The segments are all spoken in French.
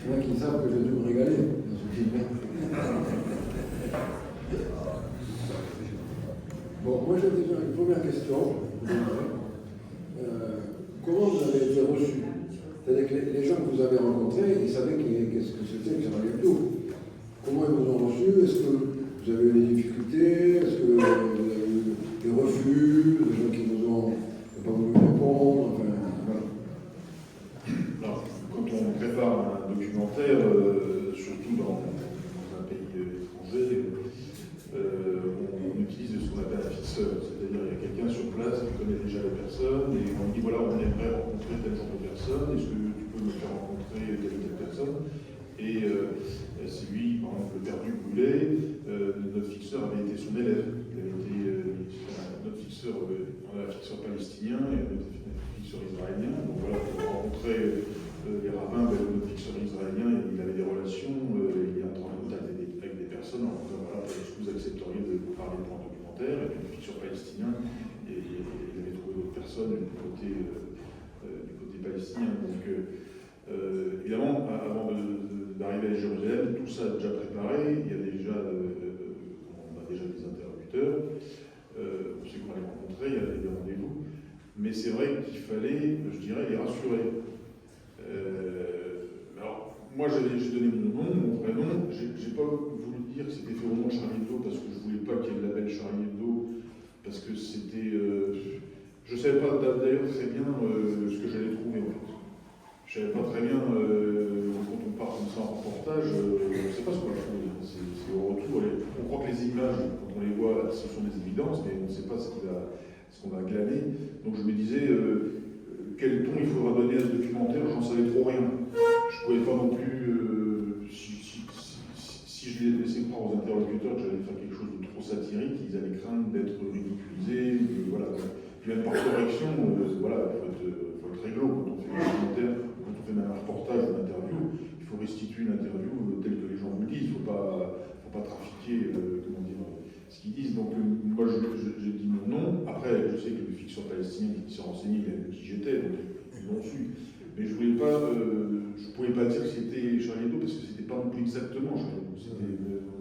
Il y en a qui savent que je vais me régaler dans ce film. Bon, moi j'ai déjà une première question. Comment vous avez été reçu? C'est-à-dire que les gens que vous avez rencontrés, ils savaient qu'est-ce que c'était que Charlie Hebdo. Comment ils vous ont reçu? Est-ce que vous avez eu des difficultés? Est-ce que vous avez eu des refus? Des gens qui vous ont pas voulu répondre? Enfin, voilà. Alors, quand on prépare un documentaire, surtout dans un pays étranger, on utilise ce qu'on appelle un fixeur, c'est-à-dire il y a quelqu'un sur place qui connaît déjà la personne et on dit voilà, on aimerait rencontrer tel genre de personne, est-ce que tu peux me faire rencontrer telle ou telle personne? Et c'est lui, par exemple, le père du Boulet, notre fixeur avait été son élève. Il avait été notre fixeur, on a un fixeur palestinien et notre fixeur israélien. Donc voilà, pour rencontrer les rabbins, notre fixeur israélien, il avait des relations, il est entré en contact avec des personnes, en disant voilà, est-ce que vous accepteriez de vous parler pour un documentaire? Et puis le fixeur palestinien, et il avait trouvé d'autres personnes du côté palestinien. Donc évidemment, avant d'arriver à Jérusalem, tout ça est déjà préparé, il y a déjà, on a déjà des interlocuteurs, on sait qu'on va les rencontrer, il y a des rendez-vous, mais c'est vrai qu'il fallait, je dirais, les rassurer. Alors, moi j'ai donné mon nom, mon vrai nom, j'ai pas voulu dire que c'était fait au nom de Charlie Hebdo parce que je voulais pas qu'il y ait le label Charlie Hebdo, parce que c'était. Je savais pas d'ailleurs très bien ce que j'allais trouver en fait. Je savais pas très bien, quand on part comme ça en reportage, on ne sait pas ce qu'on va trouver. C'est au retour, on croit que les images, quand on les voit, ce sont des évidences, mais on ne sait pas ce qu'on va glaner. Donc je me disais, quel ton il faudra donner à ce documentaire, j'en savais trop rien. Je ne pouvais pas non plus, si je les laissais croire aux interlocuteurs que j'allais faire quelque chose de trop satirique, ils allaient craindre d'être ridiculisés, voilà. Puis même par correction, voilà, il faut être réglo quand on fait un documentaire, quand on fait même un reportage ou une interview, il faut restituer une interview telle que les gens nous le disent, il ne faut pas trafiquer, comment dire, ce qu'ils disent. Donc moi j'ai dit mon nom. Après, je sais que le fixeur palestinien qui s'est renseigné, il a vu qui j'étais, donc ils l'ont su. Mais je ne pouvais pas dire que c'était Charlie Hebdo parce que c'était pas non plus exactement Charlie Hebdo, c'était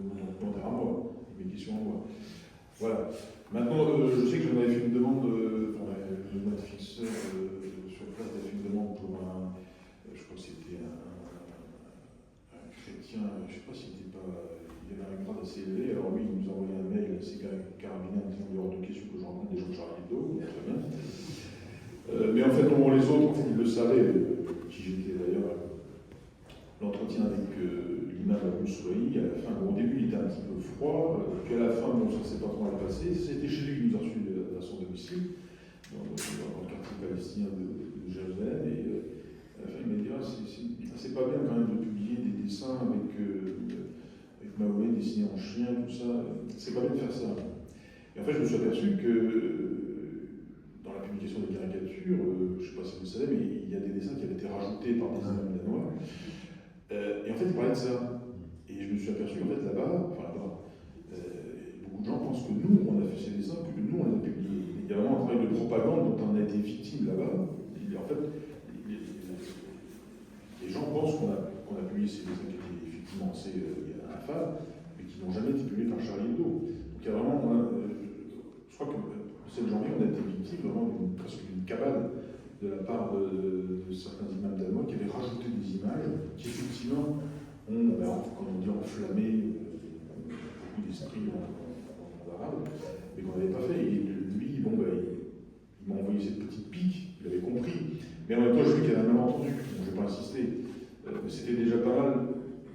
mon documentaire à moi, mes questions à moi. Voilà. Maintenant, je sais que j'en avais fait une demande, notre fixeur sur place avait fait une demande pour je crois que c'était un chrétien, je ne sais pas s'il n'était pas, il avait un grade assez élevé, alors lui, il nous a envoyé un mail assez carabiné en disant hors de question que je rencontre des gens de Charlie Hebdo, très bien. Mais en fait, les autres, en fait, ils le savaient, qui j'étais d'ailleurs, l'entretien avec l'imam Moussoui, à la fin, au début il était un petit peu froid, puis à la fin, bon, ça ne s'est pas trop mal passé, c'était chez lui qu'il nous a reçus à son domicile, dans le quartier palestinien de Jérusalem, et à la fin il m'a dit c'est pas bien quand même de publier des dessins avec Mahomet dessiné en chien, tout ça, c'est pas bien de faire ça. Et en fait je me suis aperçu que dans la publication des caricatures, je ne sais pas si vous le savez, mais il y a des dessins qui avaient été rajoutés par des imams danois. Et en fait, il parlait de ça. Et je me suis aperçu, en fait, là-bas, beaucoup de gens pensent que nous, on a fait ces dessins, que nous, on les a publiés. Il y a vraiment un travail de propagande dont on a été victime là-bas. En fait, les gens pensent qu'on a publié ces dessins qui étaient effectivement assez infâmes, mais qui n'ont jamais été publiés par Charlie Hebdo. Donc il y a vraiment, je crois que le 7 janvier, on a été victime vraiment presque d'une cabale de la part de certains imams danois qui avaient rajouté des images qui effectivement ont, comme on dit, enflammé beaucoup d'esprits en arabe, mais qu'on n'avait pas fait. Et lui, il m'a envoyé cette petite pique, il avait compris. Mais en même temps, je sais qu'il avait un malentendu, donc je n'ai pas insisté. Mais c'était déjà pas mal.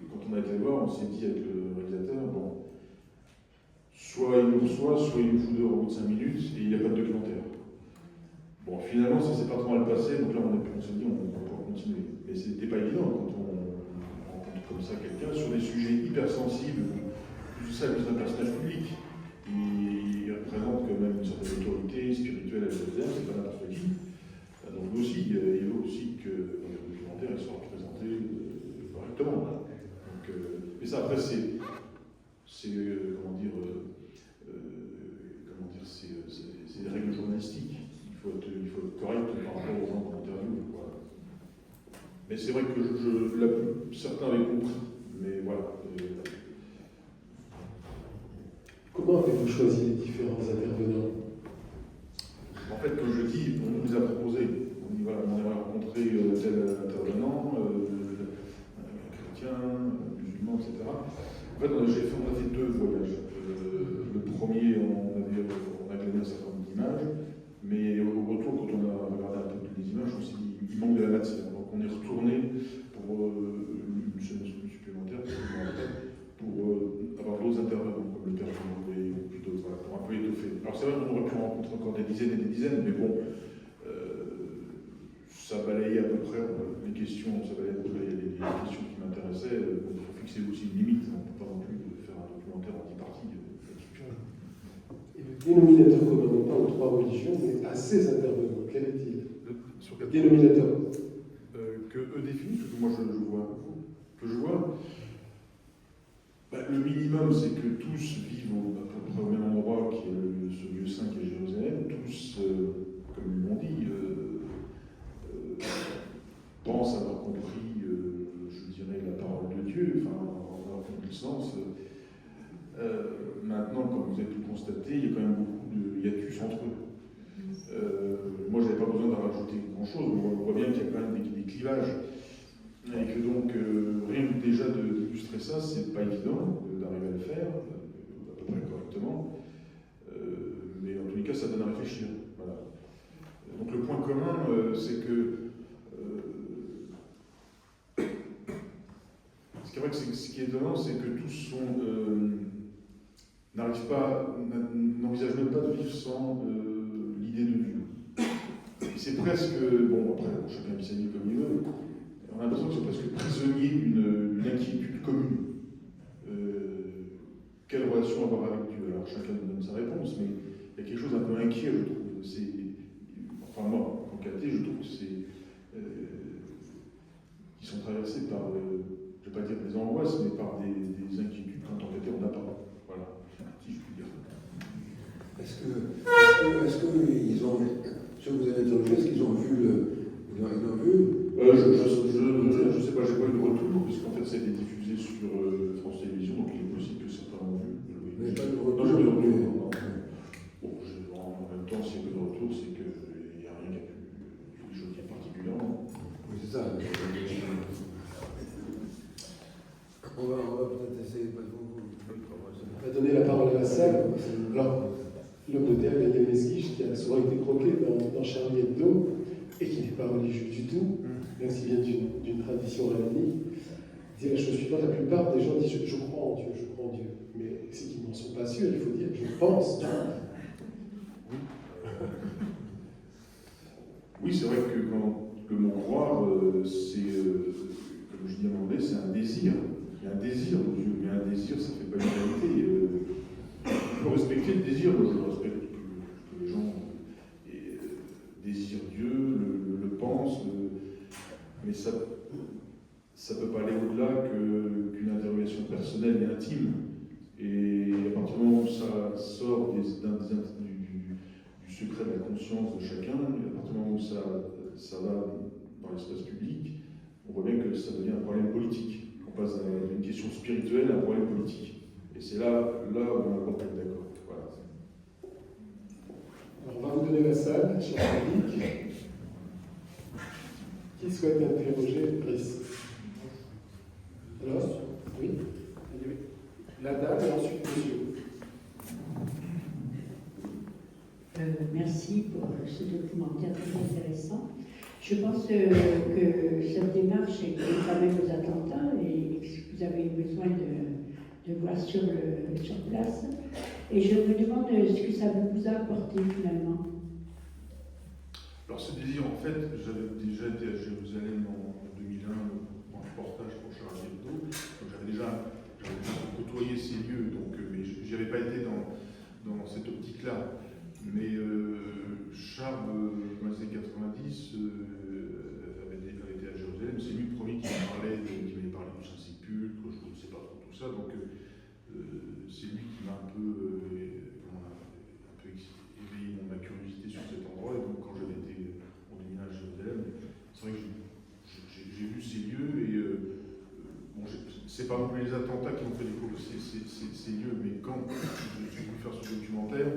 Quand on a été le voir, on s'est dit avec le réalisateur, bon, soit il nous reçoit, soit il nous fout dehors au bout de 5 minutes, et il n'y a pas de documentaire. Bon, finalement, ça s'est pas trop mal passé, donc là, on s'est dit, on va pouvoir continuer. Mais c'était pas évident quand on rencontre comme ça quelqu'un sur des sujets hyper sensibles. Tout ça, c'est un personnage public. Il représente quand même une certaine autorité spirituelle à Jérusalem, c'est pas n'importe qui. Donc lui aussi, il veut aussi que dans le documentaire, il soit représenté correctement. Donc, mais ça, après, c'est comment dire, c'est des règles journalistiques. Il faut être correct par rapport aux gens qu'on interviewe. Mais c'est vrai que certains avaient compris, mais voilà. Comment avez-vous choisi les différents intervenants? En fait, comme je dis, on nous a proposé. On dit voilà, on aimerait rencontrer tel intervenant, chrétien, musulman, etc. En fait, on a fait 2 voyages. Le premier, on a gagné un certain nombre d'images, mais au retour, quand on a regardé un peu toutes les images, on s'est dit il manque de la matière. Donc on est retourné pour une semaine supplémentaire, pour avoir d'autres intervenants, comme le père Jean-Louis ou puis d'autres, voilà, pour un peu étoffer. Alors c'est vrai qu'on aurait pu rencontrer encore des dizaines et des dizaines, mais bon, ça balayait à peu près les questions, les questions qui m'intéressaient. Il faut fixer aussi une limite, on ne peut pas non plus faire un documentaire en 10 parties là-dessus. Et le dénominateur commun, non pas aux 3 religions, mais à ces intervenants, quel est-il? Sur quel Dénominateur. Que eux définissent, que moi je vois. Le minimum, c'est que tous vivent à peu près au même endroit, qui est ce lieu saint qui est Jérusalem. Tous, comme ils l'ont dit, pensent avoir compris, je dirais, la parole de Dieu, enfin, avoir compris le sens. Maintenant, comme vous avez pu le constater, il y a quand même beaucoup de hiatus entre eux. Moi, je n'avais pas besoin d'en rajouter grand-chose, mais on voit bien qu'il y a quand même des clivages. Et que donc, rien que déjà d'illustrer ça, c'est pas évident d'arriver à le faire, à peu près correctement. Mais en tous les cas, ça donne à réfléchir. Voilà. Donc le point commun, c'est que ce qui est étonnant, c'est que tous n'envisagent même pas de vivre sans l'idée de Dieu. Et c'est presque, bon après, chacun vit sa vie comme il veut, on a l'impression qu'ils sont presque prisonniers d'une inquiétude commune. Quelle relation avoir avec Dieu? Alors chacun nous donne sa réponse, mais il y a quelque chose d'un peu inquiet, je trouve. Enfin moi, en qualité, je trouve que qu'ils sont traversés par, je ne vais pas dire des angoisses, mais par des inquiétudes qu'en tant qu'athée on n'a pas. Voilà, si je puis dire. Est-ce qu'ils ont, ceux que vous avez interrogés, est-ce qu'ils ont vu ils l'ont vu? Je sais pas, j'ai pas eu de retour, puisqu'en fait ça a été diffusé sur France Télévisions, donc il est possible que certains l'ont vu. Vous n'avez pas de retour? Non, j'ai pas eu de retour. Bon, en même temps, s'il y a peu de retour, c'est qu'il n'y a rien qui a pu choquer particulièrement. Oui, c'est ça. On va peut-être essayer de On va donner la parole à la salle. Alors, l'homme de théâtre Daniel Mesguich, qui a souvent été croqué dans Charlie Hebdo, et qui n'est pas religieux du tout, même s'il vient d'une tradition rabbinique, dit la chose suivante: la plupart des gens disent je crois en Dieu, je crois en Dieu. Mais c'est qu'ils n'en sont pas sûrs, il faut dire je pense. Oui, c'est vrai que quand le mot croire, c'est, comme je dis en anglais, c'est un désir. Il y a un désir de Dieu, mais un désir, ça ne fait pas une réalité. Il faut respecter le désir, moi je respecte que les gens désirent Dieu, le pensent, mais ça ne peut pas aller au-delà qu'une interrogation personnelle et intime. Et à partir du moment où ça sort du secret de la conscience de chacun, et à partir du moment où ça va dans l'espace public, on voit bien que ça devient un problème politique. On passe d'une question spirituelle à un problème politique. Et c'est là où on va pas être d'accord. Voilà. Alors, on va vous donner la salle, cher public. Qui souhaite interroger Brice? Alors, oui. La dame et ensuite monsieur. Merci pour ce documentaire très intéressant. Je pense que cette démarche est quand même aux attentats et que vous avez besoin de voir sur place. Et je me demande ce que ça vous a apporté finalement. Alors ce désir, en fait, j'avais déjà été à Jérusalem en 2001 pour un reportage pour Charlie Hebdo. Donc j'avais déjà côtoyé ces lieux, donc, mais je n'avais pas été dans cette optique-là. Mais Charles, dans les années 90, avait été à Jérusalem. C'est lui le premier qui m'avait parlé du Saint-Sépulcre, je ne sais pas trop tout ça. Donc c'est lui qui m'a un peu éveillé ma curiosité sur cet endroit. Et donc quand j'avais été en déménage à Jérusalem, c'est vrai que j'ai j'ai vu ces lieux et bon, c'est pas non plus les attentats qui ont fait découvrir ces lieux, mais quand j'ai voulu faire ce documentaire,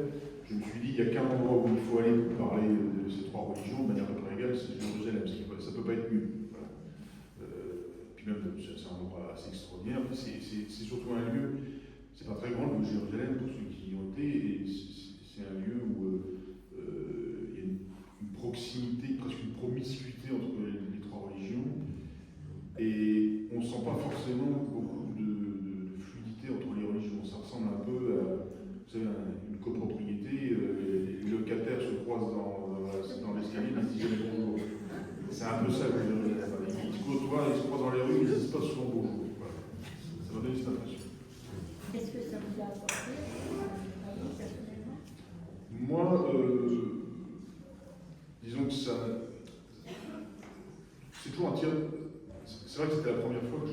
je me suis dit, il n'y a qu'un endroit où il faut aller pour parler de ces trois religions de manière à peu près égale, c'est Jérusalem. Ça ne peut pas être mieux. Voilà. Puis même, c'est un endroit assez extraordinaire. C'est surtout un lieu, c'est pas très grand, le Jérusalem, pour ceux qui y ont été, et c'est un lieu où il y a une proximité, presque une promiscuité entre les trois religions, et on ne sent pas forcément beaucoup de fluidité entre les religions. Ça ressemble un peu à, vous savez, une copropriété, les locataires se croisent dans l'escalier, ils se disent jamais bonjour. C'est un peu ça, ils se côtoient, ils se croisent dans les rues, ils ne disent pas souvent bonjour. Voilà. Ça m'a donné cette impression. Qu'est-ce que ça vous a apporté, personnellement? Moi, disons que ça. C'est toujours un tir. C'est vrai que c'était la première fois que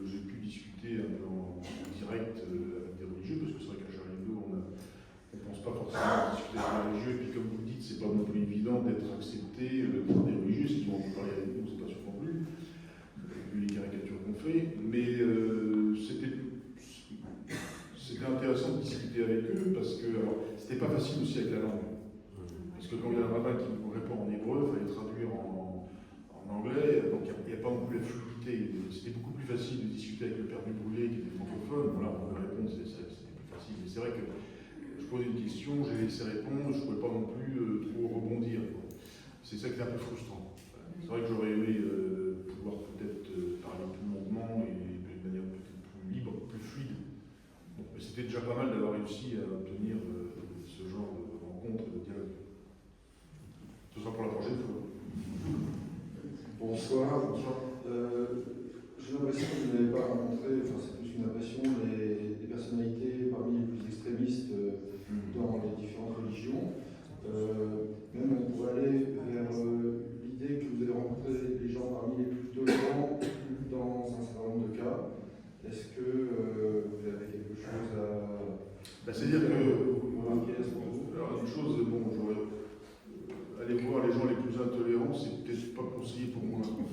j'ai pu discuter un peu en direct avec des religieux, parce que c'est vrai qu'à Charlie Hebdo, on ne pense pas forcément à discuter avec les religieux, et puis comme vous le dites, c'est pas non plus évident d'être accepté par des religieux, si on peut parler avec nous, c'est pas sûr non plus, vu les caricatures qu'on fait, mais c'était intéressant de discuter avec eux, parce que c'était pas facile aussi avec la langue. Parce que quand il y a un rabbin qui nous répond en hébreu, il fallait traduire en anglais, donc il n'y a pas non plus la fluidité. C'était beaucoup plus facile de discuter avec le père du Brûlé qui était francophone. Voilà, on pouvait répondre, c'était plus facile. Mais c'est vrai que je posais une question, j'ai laissé répondre, je ne pouvais pas non plus trop rebondir. C'est ça qui est un peu frustrant. C'est vrai que j'aurais aimé pouvoir peut-être parler plus lentement et de manière peut-être plus libre, plus fluide. Bon, mais c'était déjà pas mal d'avoir réussi à obtenir ce genre de rencontre, de dialogue. Ce sera pour la prochaine fois. Bonsoir. J'ai l'impression que vous n'avez pas rencontré, enfin c'est plus une impression, les personnalités parmi les plus extrémistes dans les différentes religions. Même on pourrait aller vers l'idée que vous avez rencontré les gens parmi les plus tolérants dans un certain nombre de cas. Est-ce que vous avez quelque chose à... C'est-à-dire que... remarquer à ce moment-là? Alors une chose, bon, j'aurais... aller voir les gens les plus intolérants, c'est peut-être pas conseillé pour moi. Donc,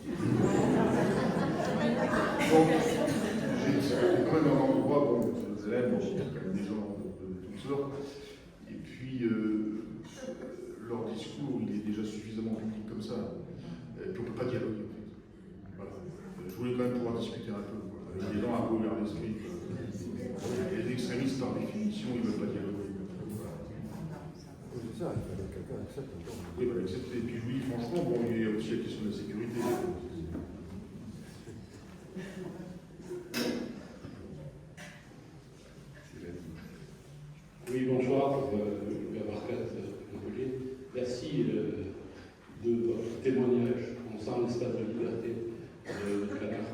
j'ai quand même un endroit, bon, Jérusalem, bon, il y a quand même des gens de toutes sortes. Et puis, leur discours, il est déjà suffisamment public comme ça. Et puis, on ne peut pas dialoguer, en fait. Voilà. Je voulais quand même pouvoir discuter un peu. Avec des gens un peu ouverts d'esprit. Les extrémistes, par définition, ils ne veulent pas dialoguer. C'est ça, il fallait que quelqu'un accepte. Oui, bah, accepter. Et puis oui, franchement, bon, il y a aussi la question de la sécurité. Oui, bonsoir, Hubert Marcat, Montpellier. Merci de votre témoignage concernant l'espace de liberté de Canard.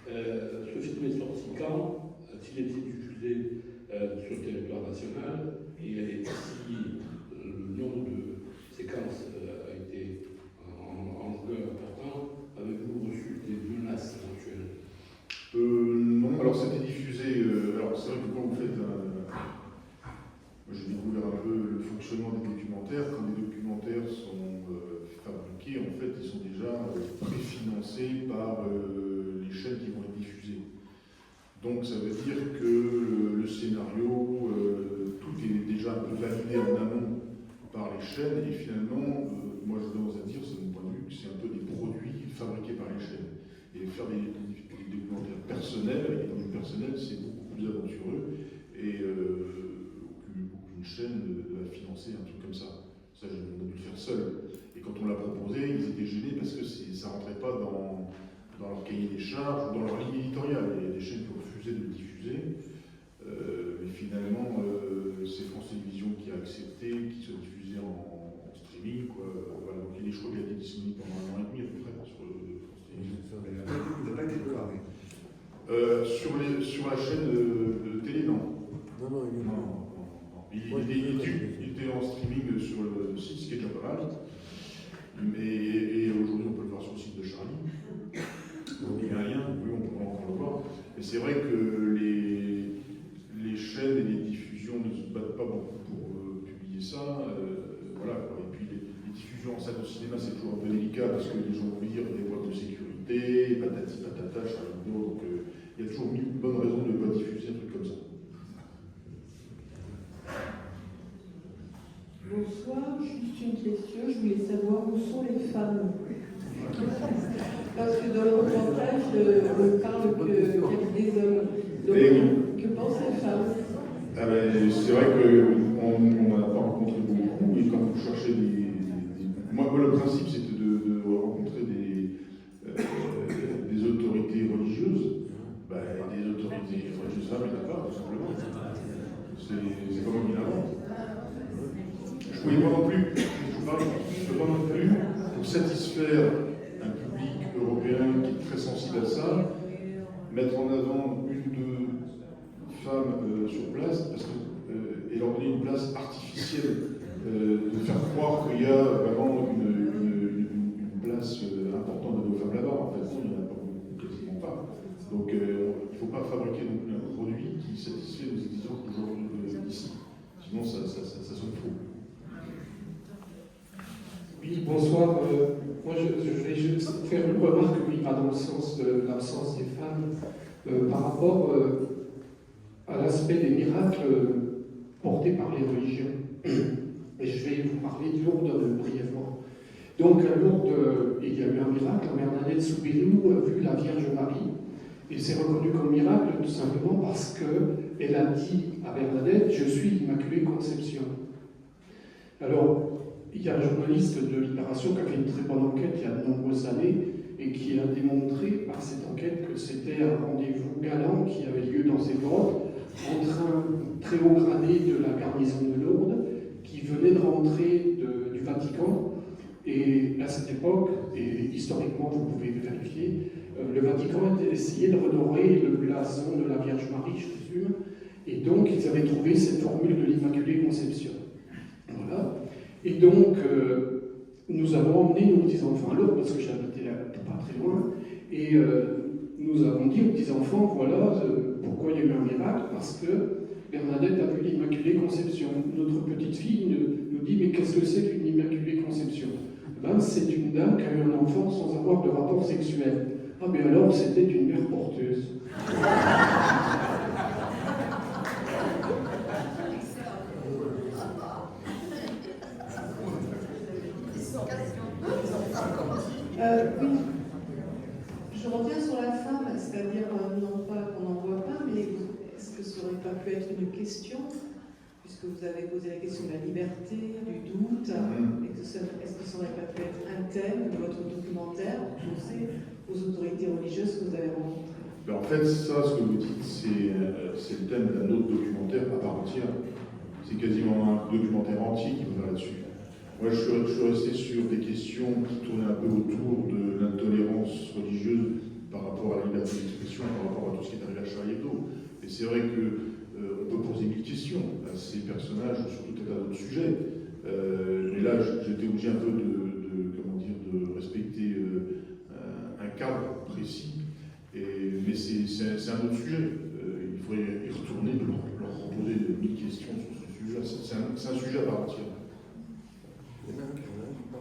Ce film est sorti quand? S'il était diffusé sur le territoire national, et si le nombre de séquences a été en longueur important, avez-vous reçu des menaces éventuelles? Non, alors c'était diffusé. Alors c'est vrai que quand vous faites j'ai découvert un peu le fonctionnement des documentaires. Quand les documentaires sont fabriqués, en fait, ils sont déjà préfinancés par les chaînes qui vont être diffusées. Donc ça veut dire que le scénario, tout est déjà un peu validé en amont par les chaînes, et finalement, moi je dois dire, c'est mon point de vue, que c'est un peu des produits fabriqués par les chaînes. Et faire des documentaires personnels, avec des produits personnels, c'est beaucoup plus aventureux, et aucune chaîne va financer un truc comme ça. Ça, on a dû le faire seul. Et quand on l'a proposé, ils étaient gênés parce que ça ne rentrait pas dans leur cahier des charges, dans leur ligne éditoriale. Il y a des chaînes qui ont refusé de le diffuser. Mais finalement, c'est France Télévisions qui a accepté qu'il soit diffusé en streaming. Voilà. Donc je crois qu'il a été disponible pendant 1 an et demi à peu près sur France Télévisions. Il n'a pas été déclaré. Sur la chaîne de télé, non. Non, il est Non. Il était en streaming sur le site, ce qui est déjà pas mal. Et aujourd'hui, on peut le voir sur le site de Charlie. Il y a un lien, oui, on pourra encore le voir. Mais c'est vrai que les chaînes et les diffusions ne se battent pas beaucoup pour publier ça. Voilà. Et puis les diffusions en salle de cinéma, c'est toujours un peu délicat parce que les gens vont lire des boîtes de sécurité, Merci Patata, Charlie Hebdo, donc il y a toujours mille bonnes raisons de ne pas diffuser un truc comme ça. Bonsoir, juste une question, je voulais savoir où sont les femmes. Parce que dans le reportage, on parle qu'il y a des hommes. Donc, que pensent les femmes? Ah ben, c'est vrai qu'on n'en a pas rencontré beaucoup, et quand vous cherchez moi, le principe, c'était de rencontrer des autorités religieuses. Ben, des autorités religieuses femmes, il n'y en a pas, tout simplement. C'est pas moi qui l'invente. Je ne pouvais pas non plus, je peux pas non plus, pour satisfaire un public européen qui est très sensible à ça, mettre en avant une ou deux femmes sur place et leur donner une place artificielle, de faire croire qu'il y a vraiment une place importante de nos femmes là-bas. En fait, non, il n'y en a pas beaucoup, quasiment pas. Donc il ne faut pas fabriquer non plus un produit qui satisfait les exigences d'aujourd'hui ici. Sinon, ça sonne faux. Oui, bonsoir. Moi, je vais juste faire une remarque qui va dans le sens de l'absence des femmes par rapport à l'aspect des miracles portés par les religions. Et je vais vous parler de Lourdes brièvement. Donc, à Lourdes, il y a eu un miracle. Bernadette Soubirous a vu la Vierge Marie. Et c'est reconnu comme miracle tout simplement parce qu'elle a dit à Bernadette « Je suis l'Immaculée Conception ». Alors, il y a un journaliste de Libération qui a fait une très bonne enquête il y a de nombreuses années et qui a démontré par cette enquête que c'était un rendez-vous galant qui avait lieu dans ces grottes entre un très haut gradé de la garnison de Lourdes qui venait de rentrer du Vatican. Et à cette époque, et historiquement vous pouvez le vérifier, le Vatican a essayé de redorer le blason de la Vierge Marie, je présume, et donc ils avaient trouvé cette formule de l'Immaculée Conception. Voilà. Et donc, nous avons emmené nos petits-enfants à Lourdes, parce que j'habitais là pas très loin, et nous avons dit aux petits-enfants, voilà pourquoi il y a eu un miracle, parce que Bernadette a vu l'Immaculée Conception. Notre petite fille nous dit, mais qu'est-ce que c'est qu'une Immaculée Conception? Ben, c'est une dame qui a eu un enfant sans avoir de rapport sexuel. Ah, mais alors, c'était une mère porteuse. Oui, je reviens sur la femme, c'est-à-dire non pas qu'on n'en voit pas, mais est-ce que ça n'aurait pas pu être une question, puisque vous avez posé la question de la liberté, du doute, est-ce que ça n'aurait pas pu être un thème de votre documentaire posé aux autorités religieuses que vous avez rencontrées? Ben en fait, ça, ce que vous dites, c'est le thème d'un autre documentaire à part entière. C'est quasiment un documentaire entier qui va là-dessus. Moi, je suis resté sur des questions qui tournaient un peu autour de l'intolérance religieuse par rapport à la liberté d'expression, par rapport à tout ce qui est arrivé à Charlie Hebdo. Et c'est vrai qu'on peut poser mille questions à ces personnages sur tout un tas d'autres sujets. Mais là, j'étais obligé un peu de respecter un cadre précis. Mais c'est un autre sujet. Il faudrait y retourner, leur proposer mille questions sur ce sujet. C'est un sujet à part entière.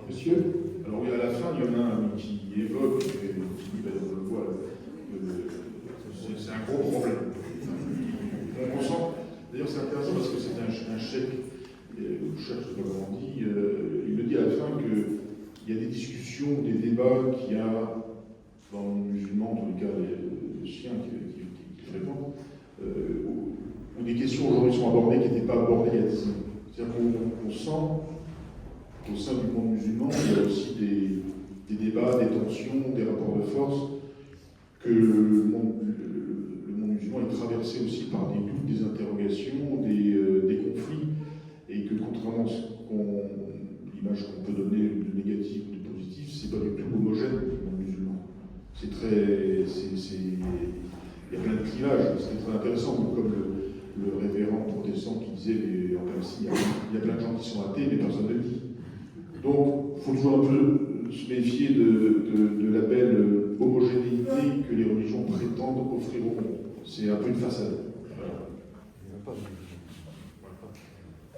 Monsieur? Alors oui, à la fin, il y en a un qui évoque, et qui dit, on le voit, c'est un gros problème. On sent, d'ailleurs c'est intéressant parce que c'est un chèque, ou chèque, je ne sais pas comment on dit, il me dit à la fin qu'il y a des discussions, des débats qu'il y a dans le monde musulman, en tous les cas les chiens qui fréquentent, où des questions aujourd'hui sont abordées qui n'étaient pas abordées il y a 10 ans. C'est-à-dire qu'on sent au sein du monde musulman, il y a aussi des débats, des tensions, des rapports de force, que le monde musulman est traversé aussi par des doutes, des interrogations, des conflits, et que contrairement à l'image qu'on peut donner de négatif ou de positif, c'est pas du tout homogène le monde musulman. C'est très, il y a plein de clivages, c'est très intéressant, comme le révérend protestant qui disait, mais en Palestine, il y a plein de gens qui sont athées, mais personne ne le dit. Donc, il faut toujours un peu se méfier de la belle homogénéité que les religions prétendent offrir au monde. C'est un peu une façade.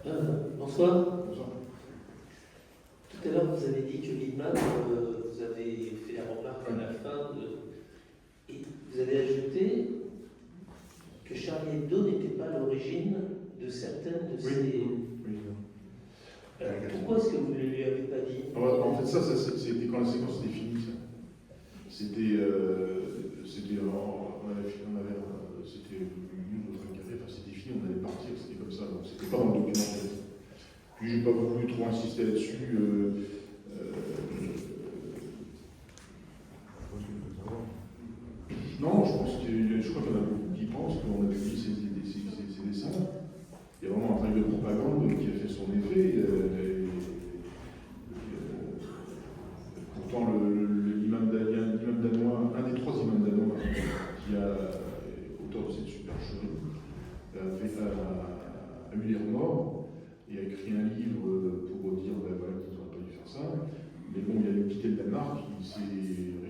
Voilà. Bonsoir. Tout à l'heure, vous avez dit que l'imam, vous avez fait la remarque à la fin vous avez ajouté que Charlie Hebdo n'était pas à l'origine de certaines de ces... Pourquoi est-ce que vous ne lui avez pas dit? En fait, ça c'était quand la séquence était finie. Ça. C'était une autre café, enfin c'était fini, on allait partir, c'était comme ça, donc c'était pas dans le documentaire. Puis j'ai pas voulu trop insister là-dessus. Non, je pense je crois qu'il y en a beaucoup qui pensent qu'on a publié ces dessins. Il y a vraiment un travail de propagande qui a fait son effet. Pourtant, l'imam danois, un des 3 imams danois qui a auteur de cette supercherie, a eu les remords et a écrit un livre pour dire voilà, qu'ils n'auraient pas dû faire ça. Mais bon, il a quitté le Danemark, il s'est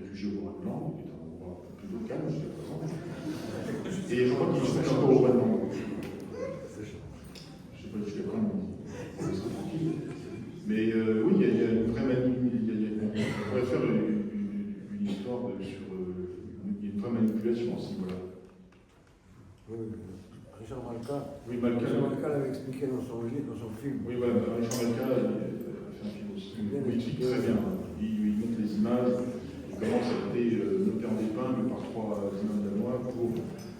réfugié au Groenland, qui est un endroit un peu plus local jusqu'à présent. Et je crois qu'il se fait encore au Groenland. Je ne sais pas jusqu'à quand on reste tranquille. Mais oui, il y a une vraie manipulation. On pourrait faire une histoire sur une vraie manipulation à ce niveau-là. Oui, Richard Malka. Oui, Malka. L'avait expliqué dans son film. Oui, voilà, Richard Malka a fait un film aussi. Il explique très bien. Il montre les images, il commence à été ne perdez pas, mais par 3 imams danois pour.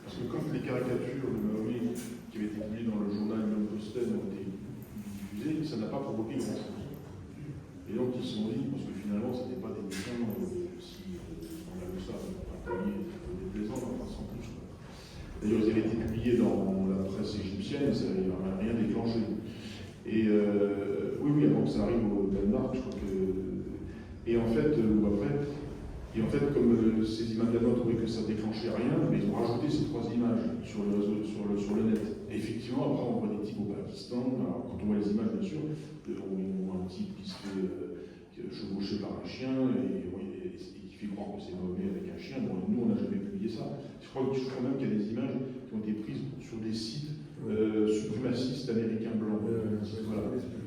Parce que quand les caricatures de Mahomet qui avaient été publiées dans le journal Le Posten ont été diffusées, ça n'a pas provoqué grand-chose. Et donc ils se sont dit, parce que finalement, ce n'était pas des dessins, si on a vu ça, un collier un peu déplaisant, enfin sans plus. D'ailleurs, ils avaient été publiés dans la presse égyptienne, ça n'avait rien déclenché. Et oui, avant que ça arrive au Danemark, je crois que. Et en fait, comme ces imams danois trouvaient que ça déclenchait rien, mais ils ont rajouté ces 3 images sur le réseau, sur le net. Et effectivement, après, on voit des types au Pakistan. Alors, quand on voit les images, bien sûr, on voit un type qui se fait chevaucher par un chien et qui fait croire que c'est Mahomet avec un chien. Bon, nous, on n'a jamais publié ça. Je crois même qu'il y a des images qui ont été prises sur des sites suprémacistes américains blancs.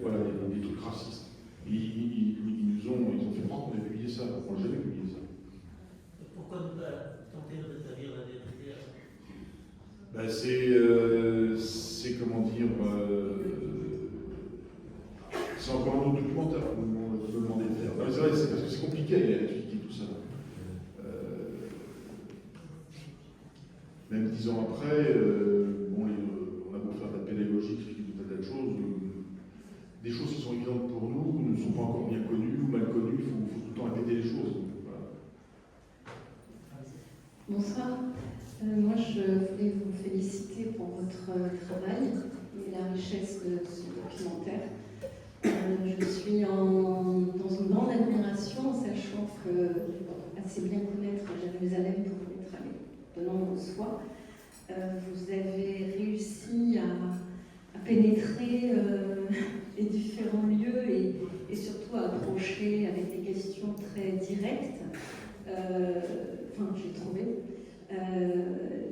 Voilà, des trucs racistes. Ils ont fait croire qu'on avait publié ça. On n'a jamais publié ça. Pourquoi ne pas tenter de rétablir la vérité? C'est comment dire. C'est encore un autre documentaire qu'on me demandait de faire. C'est vrai, c'est parce que c'est compliqué à expliquer tout ça. Même 10 ans après, on a beau faire de la pédagogie, expliquer tout un tas de choses. Des choses qui sont évidentes pour nous ne sont pas encore bien connues ou mal connues. Il faut tout le temps répéter les choses. Voilà. Bonsoir. Moi, je voulais vous féliciter pour votre travail et la richesse de ce documentaire. Je suis dans une grande admiration, en sachant que, assez bien connaître Jérusalem pour être allé de nombreuses fois, vous avez réussi à pénétrer les différents lieux et surtout à approcher avec des questions très directes, j'ai trouvé,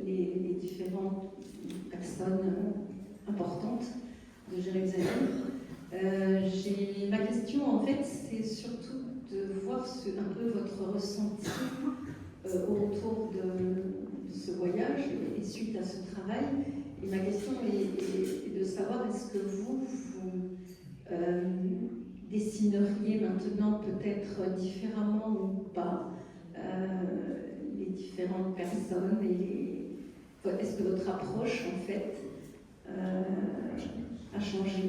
les différentes personnes importantes de Jérusalem. Ma question, en fait, c'est surtout de voir un peu votre ressenti au retour de ce voyage et suite à ce travail. Et ma question est de savoir, est-ce que vous dessineriez maintenant peut-être différemment ou pas les différentes personnes est-ce que votre approche, en fait, a changé?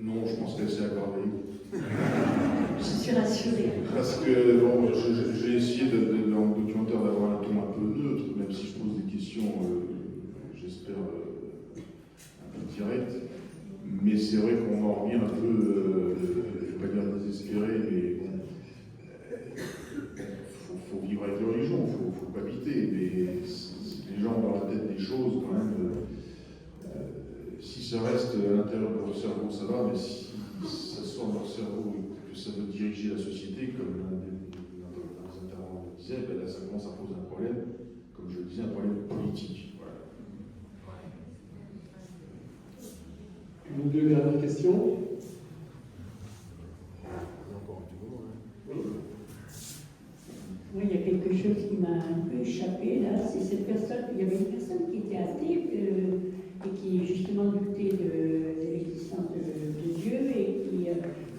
Non, je pense qu'elle s'est aggravée. Je suis rassurée. Parce que bon, j'ai essayé dans le documentaire d'avoir un ton un peu neutre, même si je pose des questions, j'espère, un peu directes. Mais c'est vrai qu'on en revient un peu, je ne vais pas dire désespéré, mais bon, faut vivre avec les religions, il faut cohabiter. Mais les gens ont dans la tête des choses quand même. Si ça reste à l'intérieur de leur cerveau, ça va, mais si ça sort de leur cerveau et que ça veut diriger la société, comme l'un des intervenants le disait, là ça commence à poser un problème, comme je le disais, un problème politique. Voilà. Une ou deux dernières questions. Encore un petit moment. Oui, il y a quelque chose qui m'a un peu échappé là, c'est cette personne, il y avait une personne qui était athée et qui justement doutait de l'existence de Dieu et qui,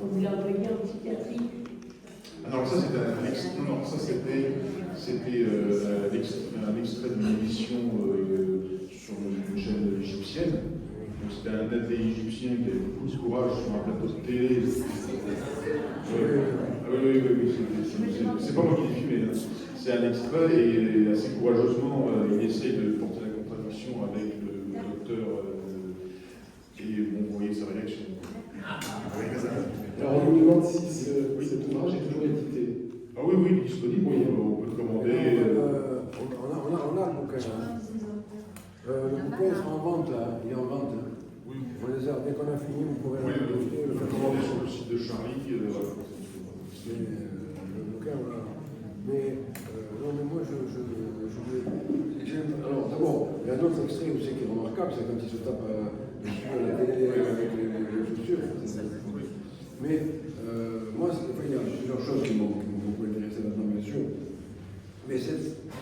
on voulait envoyer en psychiatrie. Alors ça c'était un extrait d'une émission sur une chaîne égyptienne. Donc c'était un athée égyptien qui avait beaucoup de courage sur un plateau de télé. Oui. C'est pas moi qui l'ai filmé. Hein. C'est un extrait et assez courageusement il essaie de porter la contradiction avec le docteur et bon, vous voyez sa réaction. Alors on nous demande si cet ouvrage est toujours édité. Ah oui, disponible, on peut le commander. On a le bouquin. Le bouquin sera en vente là, il est en vente. Hein. Oui. On les a, dès qu'on a fini, vous pourrez le faire commander sur le site de Charlie. Le bouquin, voilà. Mais moi alors d'abord, il y a d'autres extraits aussi qui est remarquable, c'est quand il se tape sur la télé avec les chaussures. Mais moi, il y a plusieurs choses qui m'ont beaucoup intéressé là-dedans, bien sûr. Mais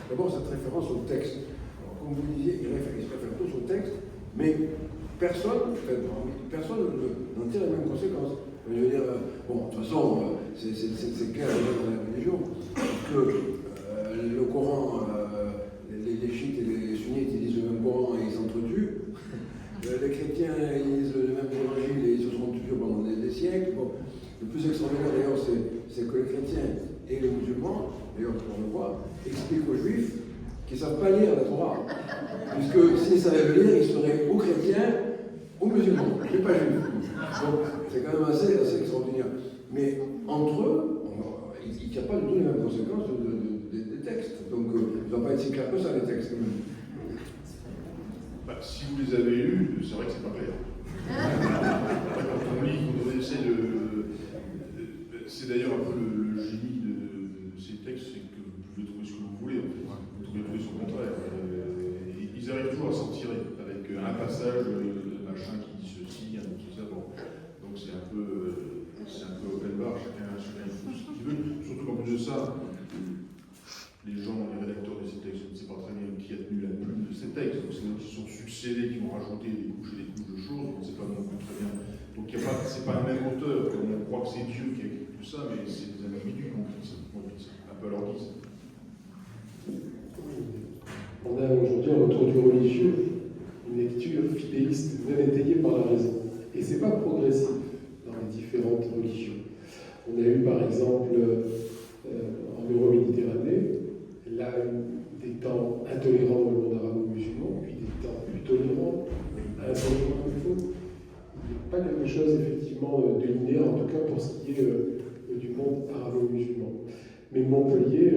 d'abord cette référence au texte. Alors, comme vous disiez, il se réfère tous au texte, mais personne n'en tire les mêmes conséquences. Je veux dire, bon, de toute façon, c'est clair dans la religion, que le Coran, les chiites et les sunnites, ils lisent le même Coran et ils s'entretuent. Les chrétiens, ils lisent le même évangile et ils se sont tués pendant des siècles. Bon, le plus extraordinaire d'ailleurs, c'est que les chrétiens et les musulmans, d'ailleurs, on le voit, expliquent aux juifs qu'ils ne savent pas lire la Torah. Puisque s'ils savaient le lire, ils seraient ou chrétiens ou musulmans, mais pas juifs. Donc, c'est quand même assez extraordinaire. Mais entre eux, ils ne tirent pas du tout les mêmes conséquences des textes. Donc, il ne doit pas être si clair que ça, les textes, quand même. Bah, si vous les avez lus, c'est vrai que c'est pas clair. Quand on lit, quand on essaie c'est d'ailleurs un peu le génie de ces textes, c'est que vous pouvez trouver ce que vous voulez. Vous pouvez trouver son contraire. Ils arrivent toujours à s'en tirer avec un passage, machin qui dit ceci, un autre ça. Bon. Donc c'est un peu open bar, chacun fait ce qu'il veut. Surtout qu'en plus de ça, les rédacteurs de ces textes, on ne sait pas très bien qui a tenu la plume de ces textes. Donc c'est eux qui sont succédés, qui ont rajouté des couches et des couches de choses, on ne sait pas non plus très bien. Donc c'est pas un même auteur, on croit que c'est Dieu qui a écrit tout ça, mais c'est des individus qui ont écrit ça, un peu à leur guise. On a aujourd'hui un retour du religieux, une lecture fidéliste, même étayée par la raison. Et ce n'est pas progressif dans les différentes religions. On a eu par exemple en Euro-Méditerranée, là, des temps intolérants dans le monde arabo-musulman, puis des temps plus tolérants, intolérants il faut. Il n'y a pas quelque chose effectivement de linéaire, en tout cas pour ce qui est du monde arabo-musulman. Mais Montpellier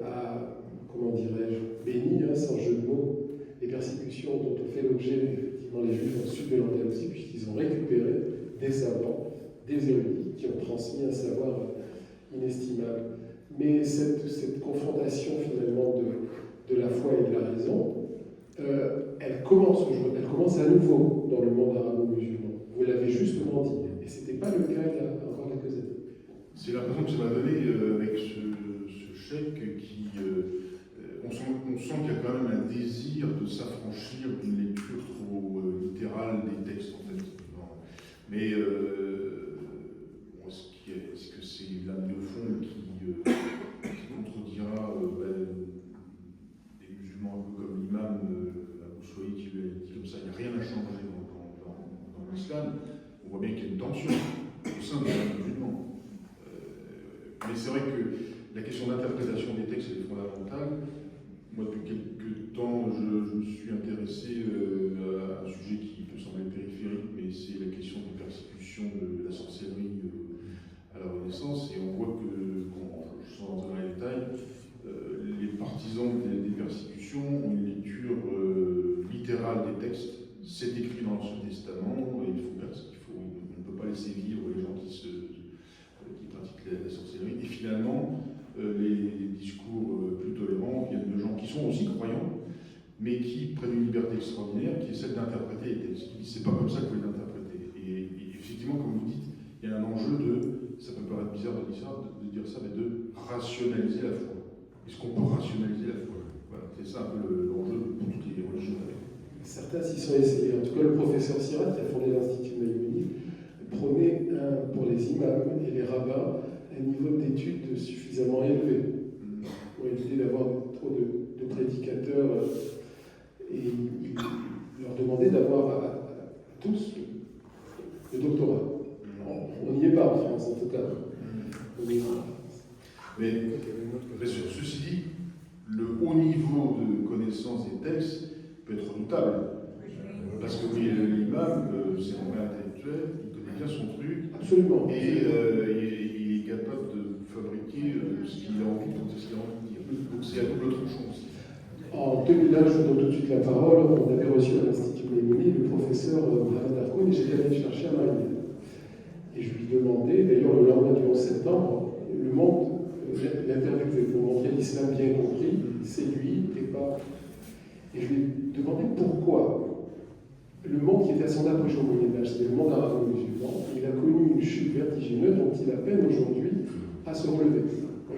a, comment dirais-je, béni, sans jeu de mots, les persécutions dont ont fait l'objet effectivement les Juifs au sud de l'Andalousie, puisqu'ils ont récupéré des savants, des érudits qui ont transmis un savoir inestimable. Mais cette confrontation finalement de la foi et de la raison, elle commence à nouveau dans le monde arabo-musulman. Vous l'avez justement dit, et ce n'était pas le cas il y a encore quelques années. C'est l'impression que ça m'a donné avec ce chèque qui... on sent qu'il y a quand même un désir de s'affranchir d'une lecture trop littérale des textes, en fait. Mais est-ce que c'est l'âme de fond qui contredira des musulmans un peu comme l'imam Abou Souaïd qui lui a dit comme ça, il n'y a rien à changer dans l'islam. On voit bien qu'il y a une tension au sein des musulmans. Mais c'est vrai que la question d'interprétation des textes est fondamentale. Moi, depuis quelques temps, je me suis intéressé à un sujet qui peut sembler périphérique, mais c'est la question des persécutions de la sorcellerie à la Renaissance. Et on voit que, sans rentrer dans les détails, les partisans des persécutions ont une lecture littérale des textes. C'est écrit dans l'Ancien Testament, et on ne peut pas laisser vivre les gens qui pratiquent la sorcellerie. Et finalement, les discours plus tolérants viennent de gens qui sont aussi croyants, mais qui prennent une liberté extraordinaire, qui est celle d'interpréter les textes. C'est pas comme ça qu'il faut les interpréter. Et effectivement, comme vous dites, il y a un enjeu ça peut paraître bizarre de dire ça, mais de rationaliser la foi. est-ce qu'on peut rationaliser la foi? Voilà, c'est ça un peu l'enjeu pour toutes les religions. Certains s'y sont essayés. En tout cas, le professeur Sirat, qui a fondé l'Institut Maïmonide, prônait pour les imams et les rabbins un niveau d'études suffisamment élevé pour éviter d'avoir trop de prédicateurs. Et il leur demandait d'avoir à tous le doctorat. On n'y est pas en France, en tout cas. On n'y est pas. Mais ceci dit, le haut niveau de connaissance des textes peut être redoutable. Parce que oui, l'imam, c'est un vrai intellectuel, il connaît bien son truc. Absolument. Et il est capable de fabriquer ce qu'il a envie de dire. Donc c'est à double tranchant aussi. En 2001, je vous donne tout de suite la parole, on avait reçu à l'Institut Maïmonide le professeur Mohamed Arkoun et j'étais allé le chercher à Marine. Et je lui demandais, d'ailleurs le lendemain du 11 septembre, le monde, l'interview pour montrer l'islam bien compris, c'est lui et pas. Et je lui ai demandé pourquoi le monde qui était à son apogée au Moyen-Âge, c'était le monde arabo-musulman, il a connu une chute vertigineuse dont il a peine aujourd'hui à se relever.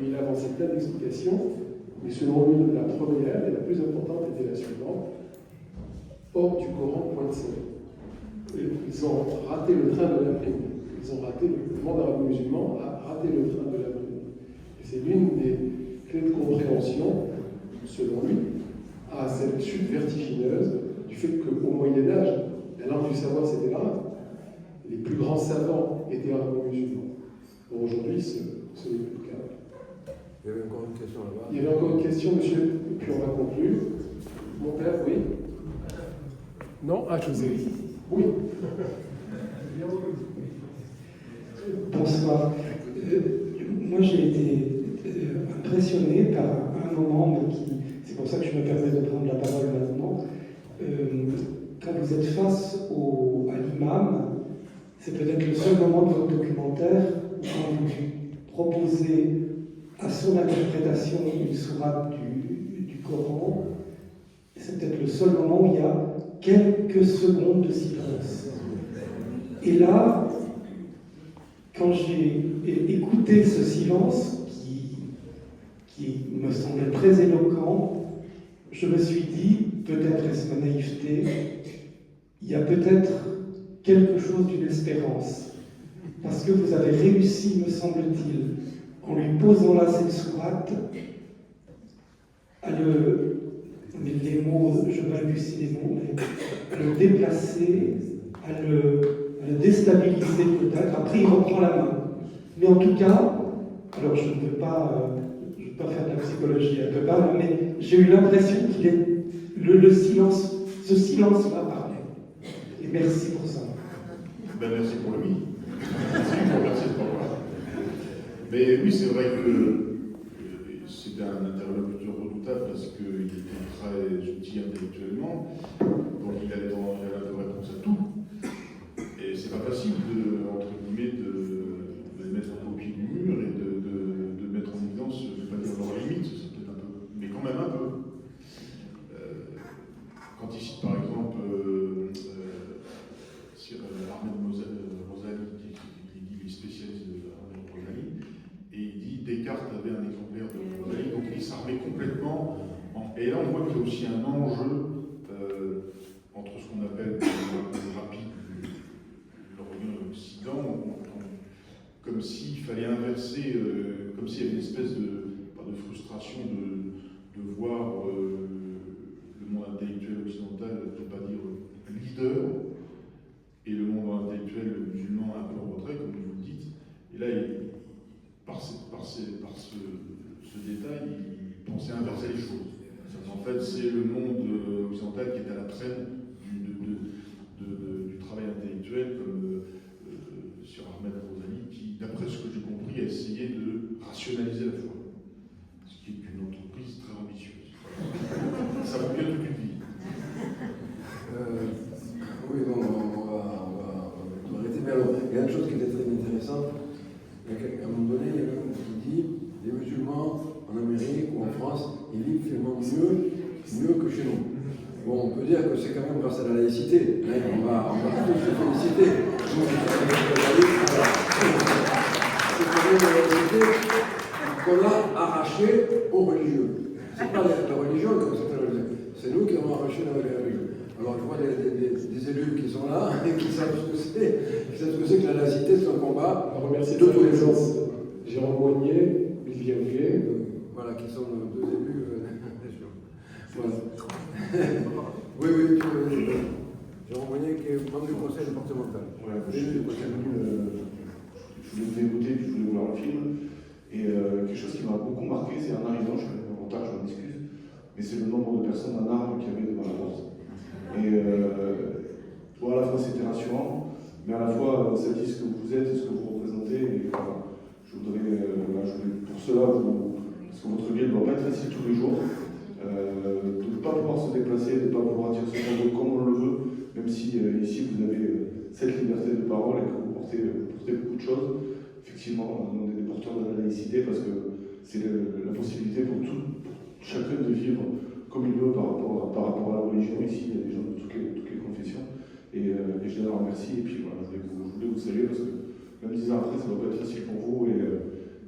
Il a avancé plein d'explications. Mais selon lui, la première et la plus importante était la suivante. Hors du Coran, point de salut. Ils ont raté le train de l'après-midi. Ils ont raté, le monde arabo-musulman a raté le train de l'après-midi. Et c'est l'une des clés de compréhension, selon lui, à cette chute vertigineuse du fait qu'au Moyen-Âge, la langue du savoir, c'était l'arabe. Les plus grands savants étaient arabo-musulmans. Bon, aujourd'hui, ce n'est plus le cas. Il y avait encore une question là-bas. Il y avait encore une question, monsieur, et puis on va conclure. Mon père, oui. Non? Ah, José. Oui. Bonsoir. Moi, j'ai été impressionné par un moment, c'est pour ça que je me permets de prendre la parole maintenant. Quand vous êtes face à l'imam, c'est peut-être le seul moment de votre documentaire où quand vous proposez à son interprétation une sourate du Coran, c'est peut-être le seul moment où il y a quelques secondes de silence. Et là, quand j'ai écouté ce silence, qui me semblait très éloquent, je me suis dit, peut-être est-ce ma naïveté, il y a peut-être quelque chose d'une espérance. Parce que vous avez réussi, me semble-t-il, en lui posant là cette sourate, les mots, je balbutie les mots, mais à le déplacer, à le déstabiliser peut-être. Après, il reprend la main. Mais en tout cas, alors je ne veux pas faire de la psychologie à peu près, mais j'ai eu l'impression qu'il est le silence, ce silence-là parlait. Et merci pour ça. Ben, merci pour le oui. Merci pour le oui. Mais oui, c'est vrai que c'était un interlocuteur redoutable parce qu'il était très outil intellectuellement, donc il avait la réponse à tout. Et c'est pas facile entre guillemets, de mettre au pied du mur et de mettre en évidence, je ne vais pas dire leurs limites, c'est peut-être un peu, mais quand même un peu. Quand il cite par exemple Ahmed Rosali, qui dit les spécialistes de Ahmed Rosali, et il dit Descartes avait un exemplaire de Rosali, donc il s'armait complètement. Et là on voit qu'il y a aussi un enjeu entre ce qu'on appelle le rapide, l'Orient et l'Occident, comme s'il fallait inverser, comme s'il y avait une espèce de frustration de voir le monde intellectuel occidental, je ne vais pas dire leader, et le monde intellectuel musulman un peu en retrait, comme vous le dites. Et là, par ce détail, il pensait inverser les choses. En fait, c'est le monde occidental qui est à la traîne du travail intellectuel, comme sur Ahmed Rosali, qui, d'après ce que j'ai compris, a essayé de rationaliser la foi. Ce qui est une entreprise très ambitieuse. Ça vaut bien toute une vie. Oui, bon, on va arrêter. Mais alors, il y a une chose qui était très intéressante. À un moment donné, il y a quelqu'un qui dit les musulmans en Amérique ou en France, ils vivent finalement mieux que chez nous. Bon, on peut dire que c'est quand même grâce à la laïcité. Hein, on va tous se féliciter. C'est quand même la laïcité qu'on a arrachée aux religieux. c'est pas la religion, c'est nous qui avons arraché la religion. Alors je vois des élus qui sont là et qui savent ce que c'est que la laïcité, c'est un combat. On remercie de tous les jours. Jérôme Moignet, William Gay. Voilà, qui sont deux élus. Voilà. oui, Jérôme Moignet qui est membre du conseil départemental. Ouais, je suis venu, je voulais écouter, puis je voulais voir le film. Et quelque chose qui m'a beaucoup marqué, c'est en arrivant, je suis arrivé en retard, je m'en excuse, mais c'est le nombre de personnes en armes qu'il y avait devant la porte. Et bon, à la fois c'était rassurant, mais à la fois ça dit ce que vous êtes et ce que vous représentez. Et voilà, je voulais pour cela, parce que votre vie ne doit pas être facile tous les jours, de ne pas pouvoir se déplacer, de ne pas pouvoir dire ce qu'on veut comme on le veut, même si ici vous avez cette liberté de parole et que vous portez beaucoup de choses. Effectivement, on est des porteurs de la laïcité parce que c'est la possibilité pour chacun de vivre comme il veut par rapport à la religion. Ici, il y a des gens de toutes les confessions. Et je les remercie. Et puis voilà, je voulais vous saluer parce que même 10 ans après, ça ne va pas être facile pour vous. Et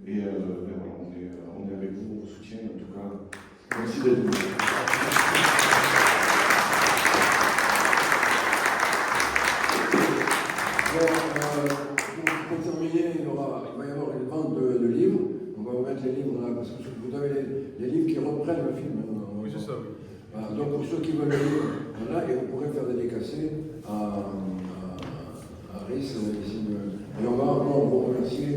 voilà, on est avec vous, on vous soutient. En tout cas, merci d'être venu. Pour terminer, il va y avoir une vente de livres. On va vous mettre les livres là, parce que vous avez les livres qui reprennent le film. Oui, c'est ça, oui. Voilà, donc pour ceux qui veulent le livre, voilà, et vous pourrez faire dédicacer à Riz. Et on va vous remercier